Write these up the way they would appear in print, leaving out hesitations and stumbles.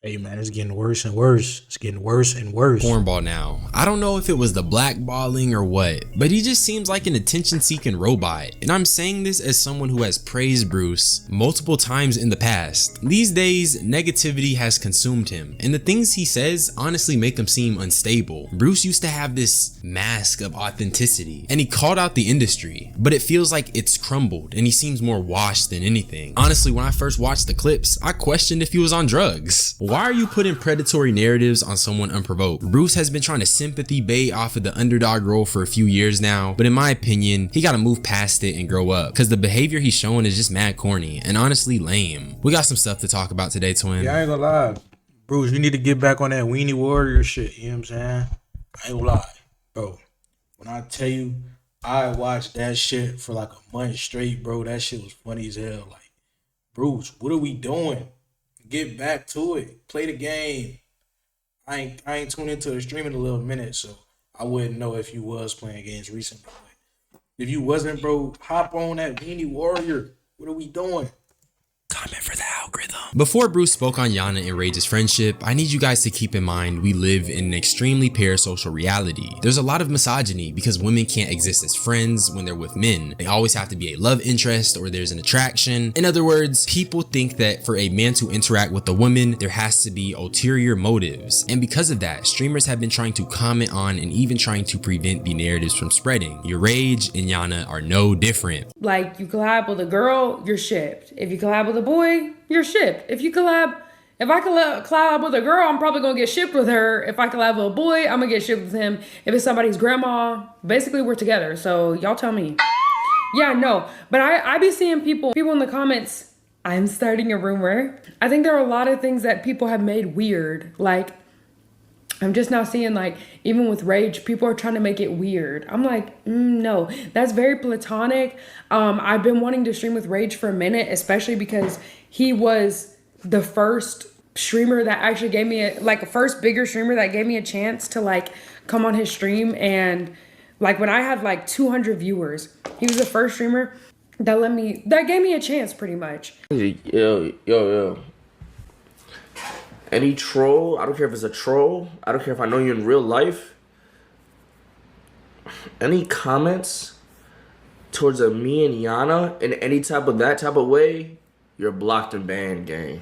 Hey man, it's getting worse and worse. It's getting worse and worse. Cornball now. I don't know if it was the blackballing or what, but he just seems like an attention-seeking robot. And I'm saying this as someone who has praised Bruce multiple times in the past. These days, negativity has consumed him, and the things he says honestly make him seem unstable. Bruce used to have this mask of authenticity, and he called out the industry, but it feels like it's crumbled, and he seems more washed than anything. Honestly, when I first watched the clips, I questioned if he was on drugs. Why are you putting predatory narratives on someone unprovoked? Bruce has been trying to sympathy bait off of the underdog role for a few years now, but in my opinion, he gotta move past it and grow up, cause the behavior he's showing is just mad corny and honestly lame. We got some stuff to talk about today, twin. Yeah, I ain't gonna lie. Bruce, you need to get back on that Weenie Warrior shit, you know what I'm saying? I ain't gonna lie. Bro, when I tell you, I watched that shit for like a month straight, bro. That shit was funny as hell. Like, Bruce, what are we doing? Get back to it. Play the game. I ain't tuned into the stream in a little minute, so I wouldn't know if you was playing games recently. If you wasn't, bro, hop on that Weenie Warrior. What are we doing? Comment for the algorithm. Before Bruce spoke on Yana and Rage's friendship, I need you guys to keep in mind we live in an extremely parasocial reality. There's a lot of misogyny because women can't exist as friends when they're with men. They always have to be a love interest or there's an attraction. In other words, people think that for a man to interact with a woman, there has to be ulterior motives. And because of that, streamers have been trying to comment on and even trying to prevent the narratives from spreading. Yourrage and Yana are no different. Like, you collab with a girl, you're shipped. If you collab with a boy, you're shipped. If I collab with a girl, I'm probably gonna get shipped with her. If I collab with a boy, I'm gonna get shipped with him. If it's somebody's grandma, basically we're together. So y'all tell me. Yeah, no, but I be seeing people in the comments, I'm starting a rumor. I think there are a lot of things that people have made weird. Like, I'm just now seeing, like, even with Rage, people are trying to make it weird. I'm like, no, that's very platonic. I've been wanting to stream with Rage for a minute, especially because he was the first streamer that actually gave me a first bigger streamer that gave me a chance to, like, come on his stream. And, like, when I had, like, 200 viewers, he was the first streamer that gave me a chance, pretty much. Yo. Any troll, I don't care if it's a troll, I don't care if I know you in real life, any comments towards me and Yana in any type of that type of way, you're blocked and banned, gang.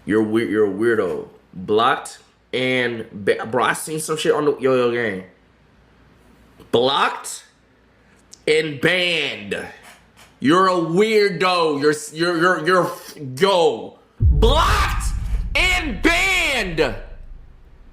You're weird. You're a weirdo. Blocked and bro, I seen some shit on the yo gang. Blocked and banned. You're a weirdo. You're blocked and banned.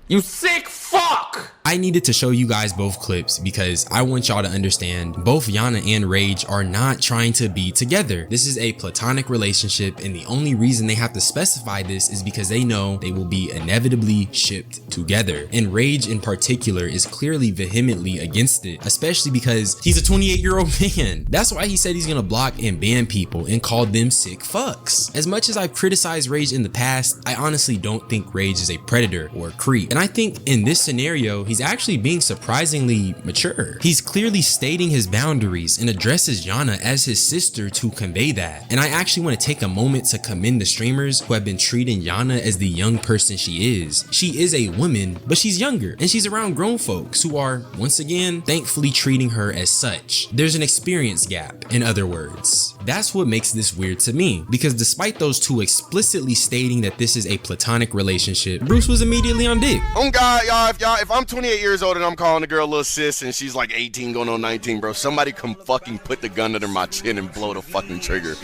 You sick fuck. I needed to show you guys both clips because I want y'all to understand both Yana and Rage are not trying to be together. This is a platonic relationship, and the only reason they have to specify this is because they know they will be inevitably shipped together. And Rage in particular is clearly vehemently against it, especially because he's a 28-year-old man. That's why he said he's gonna block and ban people and called them sick fucks. As much as I've criticized Rage in the past, I honestly don't think Rage is a predator or a creep. And I think in this scenario, he's actually being surprisingly mature. He's clearly stating his boundaries and addresses Yana as his sister to convey that. And I actually want to take a moment to commend the streamers who have been treating Yana as the young person she is. She is a woman, but she's younger and she's around grown folks who are, once again, thankfully treating her as such. There's an experience gap, in other words. That's what makes this weird to me, because despite those two explicitly stating that this is a platonic relationship, Bruce was immediately on dick. Oh God, y'all, if I'm 28 years old and I'm calling the girl a little sis and she's like 18 going on 19, bro, somebody come fucking put the gun under my chin and blow the fucking trigger.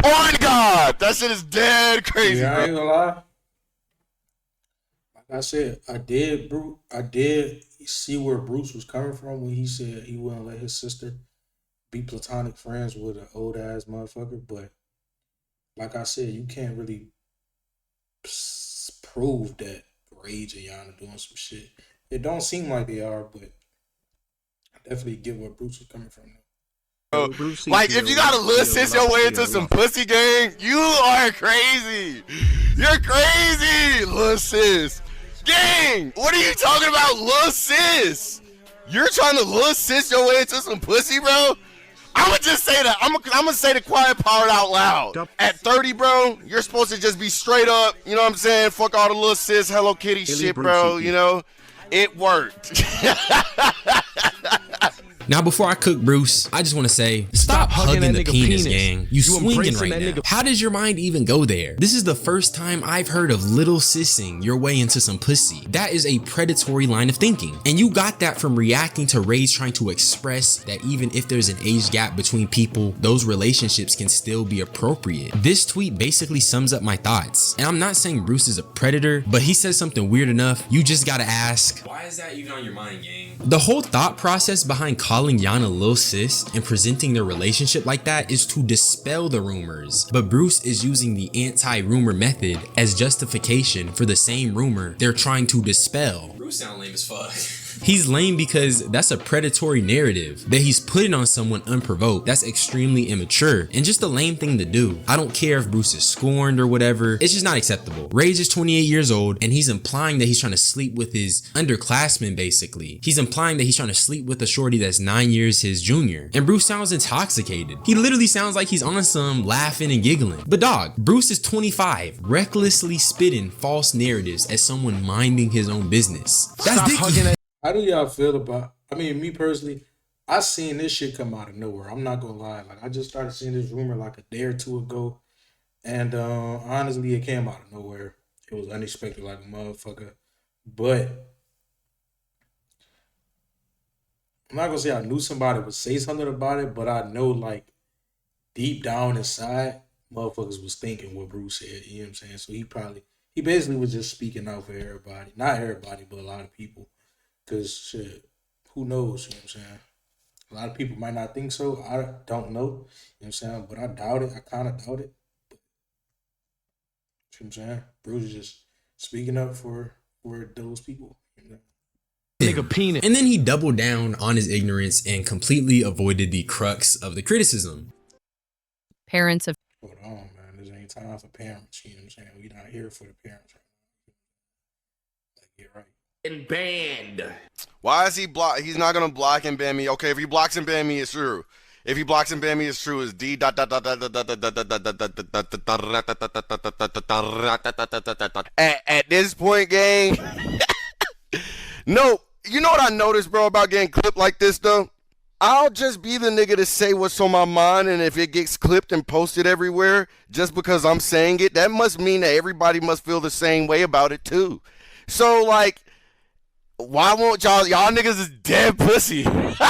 Oh my God, that shit is dead crazy, Yeah, bro. I ain't gonna lie. Like I said, I did see where Bruce was coming from when he said he wouldn't let his sister be platonic friends with an old ass motherfucker. But like I said, you can't really prove that Rage and Yana doing some shit. It don't seem like they are, but I definitely get where Bruce was coming from. Like, if you gotta little sis your way into some pussy gang, you are crazy. You're crazy, little sis. Gang, what are you talking about, little sis? You're trying to little sis your way into some pussy, bro? I'm gonna just say that. I'm gonna say the quiet part out loud. At 30, bro, you're supposed to just be straight up. You know what I'm saying? Fuck all the little sis, Hello Kitty shit, bro. You know, it worked. Now, before I cook Bruce, I just want to say, stop hugging the penis, gang. You swinging right now. How does your mind even go there? This is the first time I've heard of little sissing your way into some pussy. That is a predatory line of thinking. And you got that from reacting to Rage trying to express that even if there's an age gap between people, those relationships can still be appropriate. This tweet basically sums up my thoughts. And I'm not saying Bruce is a predator, but he says something weird enough, you just gotta ask, why is that even on your mind, gang? The whole thought process behind calling Yana lil sis and presenting their relationship like that is to dispel the rumors, but Bruce is using the anti-rumor method as justification for the same rumor they're trying to dispel. Bruce sound lame as fuck. He's lame because that's a predatory narrative that he's putting on someone unprovoked. That's extremely immature and just a lame thing to do. I don't care if Bruce is scorned or whatever. It's just not acceptable. Rage is 28 years old and he's implying that he's trying to sleep with his underclassmen basically. He's implying that he's trying to sleep with a shorty that's 9 years his junior. And Bruce sounds intoxicated. He literally sounds like he's on some laughing and giggling. But dog, Bruce is 25, recklessly spitting false narratives as someone minding his own business. That's dick. How do y'all feel about, I mean, me personally, I seen this shit come out of nowhere. I'm not gonna lie. Like, I just started seeing this rumor like a day or two ago. And honestly, it came out of nowhere. It was unexpected like a motherfucker. But I'm not gonna say I knew somebody would say something about it, but I know like deep down inside, motherfuckers was thinking what Bruce said, you know what I'm saying? So he basically was just speaking out for everybody. Not everybody, but a lot of people. Because, shit, who knows, you know what I'm saying? A lot of people might not think so. I don't know, you know what I'm saying? But I doubt it. I kind of doubt it. But, you know what I'm saying? Bruce is just speaking up for those people. You know? And then he doubled down on his ignorance and completely avoided the crux of the criticism. Parents of... Hold on, man. This ain't time for parents, you know what I'm saying? We not here for the parents right now. Like, get right. And banned. Why is he block? He's not gonna block and ban me. Okay, if he blocks and ban me, it's true. If he blocks and ban me, it's true. It's D. At this point, gang. No, you know what I noticed, bro, about getting clipped like this, though? I'll just be the nigga to say what's on my mind, and if it gets clipped and posted everywhere, just because I'm saying it, that must mean that everybody must feel the same way about it, too. So, like, why won't y'all niggas is dead pussy. Y'all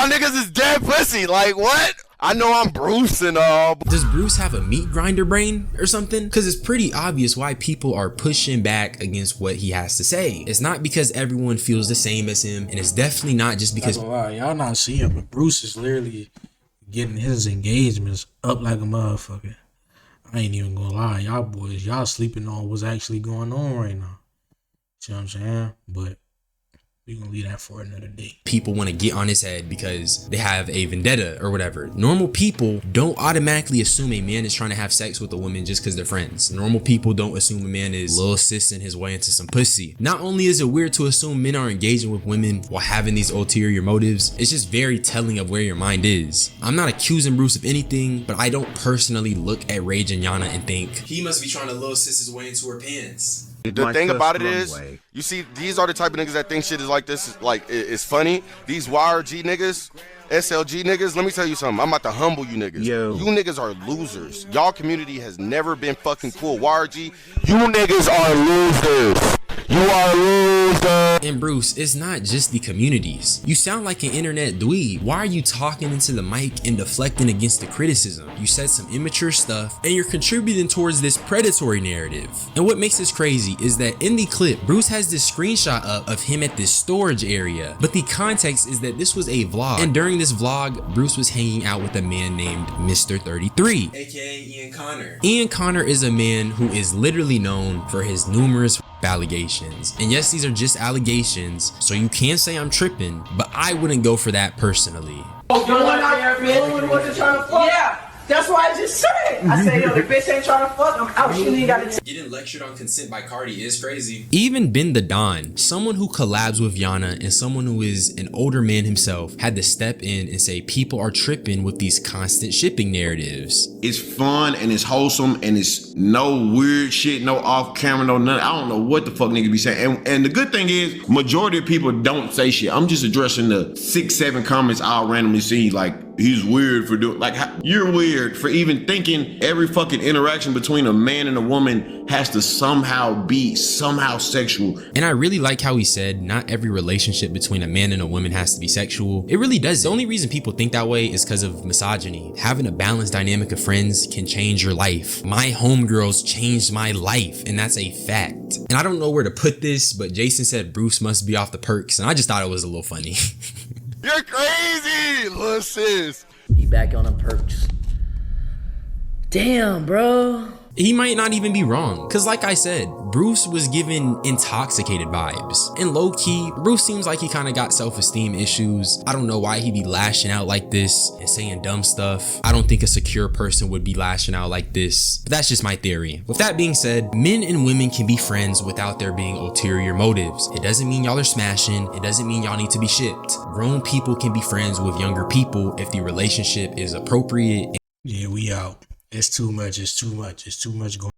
niggas is dead pussy. Like, what? I know I'm Bruce and all. Does Bruce have a meat grinder brain or something? Because it's pretty obvious why people are pushing back against what he has to say. It's not because everyone feels the same as him, and it's definitely not just because... Y'all not seeing, but Bruce is literally getting his engagements up like a motherfucker. I ain't even gonna lie. Y'all boys, y'all sleeping on what's actually going on right now. See what I'm saying? But we gonna leave that for another day. People want to get on his head because they have a vendetta or whatever. Normal people don't automatically assume a man is trying to have sex with a woman just because they're friends. Normal people don't assume a man is little sissing his way into some pussy. Not only is it weird to assume men are engaging with women while having these ulterior motives, it's just very telling of where your mind is. I'm not accusing Bruce of anything, but I don't personally look at Rage and Yana and think he must be trying to little sis his way into her pants. The thing about it is, you see, these are the type of niggas that think shit is like this, it's funny. These YRG niggas, SLG niggas, let me tell you something. I'm about to humble you niggas. Yo. You niggas are losers. Y'all community has never been fucking cool. YRG, you niggas are losers. You are losers. And Bruce, it's not just the communities. You sound like an internet dweeb. Why are you talking into the mic and deflecting against the criticism? You said some immature stuff and you're contributing towards this predatory narrative. And what makes this crazy is that in the clip, Bruce has this screenshot up of him at this storage area. But the context is that this was a vlog. And during this vlog, Bruce was hanging out with a man named Mr. 33, aka Ian Connor. Ian Connor is a man who is literally known for his numerous allegations. And yes, these are just allegations, so you can say I'm tripping, but I wouldn't go for that personally. Oh, you're not feeling what you're trying to fuck? Yeah. That's why I just said. I said, yo, the bitch ain't trying to fuck. I'm out. She ain't got to. Getting lectured on consent by Cardi is crazy. Even Ben the Don, someone who collabs with Yana and someone who is an older man himself, had to step in and say people are tripping with these constant shipping narratives. It's fun and it's wholesome and it's no weird shit, no off camera, no nothing. I don't know what the fuck niggas be saying. And the good thing is, majority of people don't say shit. I'm just addressing the 6-7 comments I'll randomly see, like, he's weird for doing, like, you're weird for even thinking every fucking interaction between a man and a woman has to somehow be somehow sexual. And I really like how he said not every relationship between a man and a woman has to be sexual. It really does. The only reason people think that way is because of misogyny. Having a balanced dynamic of friends can change your life. My homegirls changed my life, and that's a fact. And I don't know where to put this, but Jason said Bruce must be off the perks, and I just thought it was a little funny. You're crazy, little sis. He back on them perks. Damn, bro. He might not even be wrong, cause like I said, Bruce was given intoxicated vibes. And low-key, Bruce seems like he kinda got self-esteem issues. I don't know why he'd be lashing out like this and saying dumb stuff. I don't think a secure person would be lashing out like this, but that's just my theory. With that being said, men and women can be friends without there being ulterior motives. It doesn't mean y'all are smashing, it doesn't mean y'all need to be shipped. Grown people can be friends with younger people if the relationship is appropriate. Yeah, we out. It's too much. It's too much. It's too much going